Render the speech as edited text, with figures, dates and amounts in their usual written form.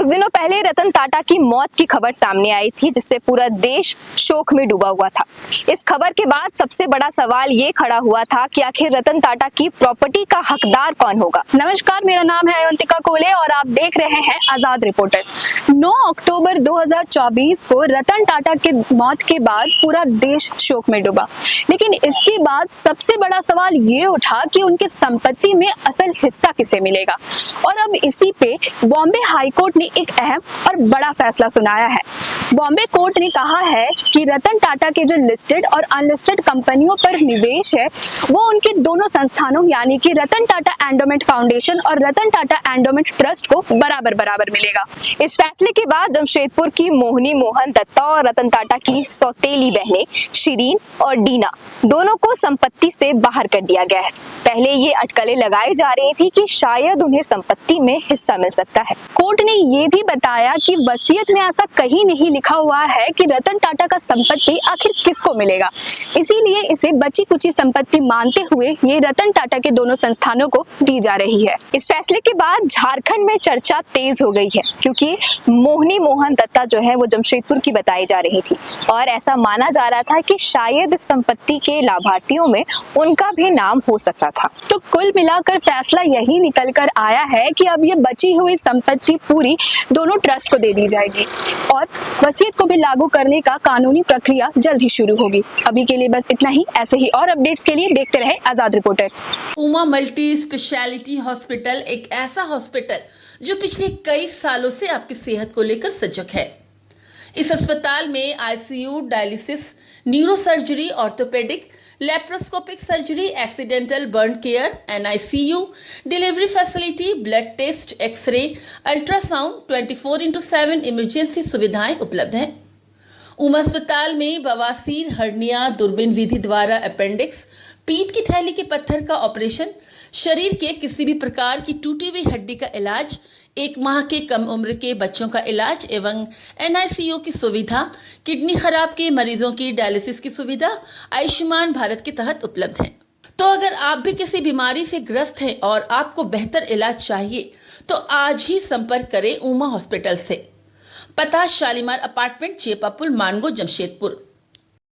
कुछ दिनों पहले रतन टाटा की मौत की खबर सामने आई थी, जिससे पूरा देश शोक में डूबा हुआ था। इस खबर के बाद सबसे बड़ा सवाल ये खड़ा हुआ था कि आखिर रतन टाटा की प्रॉपर्टी का हकदार कौन होगा। नमस्कार, मेरा नाम है अवंतिका कोले और आप देख रहे हैं आजाद रिपोर्टर। 9 अक्टूबर 2024 को रतन टाटा के मौत के बाद पूरा देश शोक में डूबा, लेकिन इसके बाद सबसे बड़ा सवाल ये उठा कि उनके संपत्ति में असल हिस्सा किसे मिलेगा। और अब इसी पे बॉम्बे हाई कोर्ट ने एक अहम और बड़ा फैसला सुनाया है। बॉम्बे कोर्ट ने कहा है कि रतन टाटा के जो लिस्टेड और अनलिस्टेड कंपनियों पर निवेश है वो उनके दोनों संस्थानों यानी कि रतन टाटा एंडोमेंट फाउंडेशन और रतन टाटा एंडोमेंट ट्रस्ट को बराबर बराबर मिलेगा। इस फैसले के बाद जमशेदपुर की मोहिनी मोहन दत्ता और रतन टाटा की सौतेली बहनें शिरीन और डीना दोनों को संपत्ति से बाहर कर दिया गया है। पहले ये अटकलें लगाई जा रही थी कि शायद उन्हें संपत्ति में हिस्सा मिल सकता है। कोर्ट ने ये भी बताया कि वसीयत में ऐसा कहीं नहीं लिखा हुआ है कि रतन टाटा का संपत्ति आखिर किसको मिलेगा, इसीलिए इसे बची कुची संपत्ति मानते हुए ये रतन टाटा के दोनों संस्थानों को दी जा रही है। इस फैसले के बाद झारखंड में चर्चा तेज हो गई है, क्योंकि मोहिनी मोहन दत्ता जो है वो जमशेदपुर की बताई जा रही थी और ऐसा माना जा रहा था कि शायद संपत्ति के लाभार्थियों में उनका भी नाम हो सकता था। तो कुल मिलाकर फैसला यही निकल कर आया है कि अब ये बची हुई संपत्ति पूरी दोनों ट्रस्ट को दे दी जाएगी और वसीयत को भी लागू करने का कानूनी प्रक्रिया जल्द ही शुरू होगी। अभी के लिए बस इतना ही। ऐसे ही और अपडेट्स के लिए देखते रहे Azad reporter. Uma multi speciality hospital एक ऐसा हॉस्पिटल जो पिछले कई सालों से आपकी सेहत को लेकर सजग है। इस अस्पताल में ICU, dialysis, neurosurgery, orthopaedic, laparoscopic surgery, accidental burn care, NICU, delivery facility, blood test, X-ray, ultrasound, 24/7 emergency सुविधाएं उपलब्ध हैं। उमा अस्पताल में बवासीर, हर्निया, दूरबीन विधि द्वारा अपेंडिक्स, पीत की थैली के पत्थर का ऑपरेशन, शरीर के किसी भी प्रकार की टूटी हुई हड्डी का इलाज, 1 माह के कम उम्र के बच्चों का इलाज एवं एनआईसीयू की सुविधा, किडनी खराब के मरीजों की डायलिसिस की सुविधा आयुष्मान भारत के तहत उपलब्ध है। तो अगर आप भी किसी बीमारी से ग्रस्त हैं और आपको बेहतर इलाज चाहिए तो आज ही संपर्क करें उमा हॉस्पिटल से। पता शालीमार अपार्टमेंट, चेपापुल, मानगो, जमशेदपुर।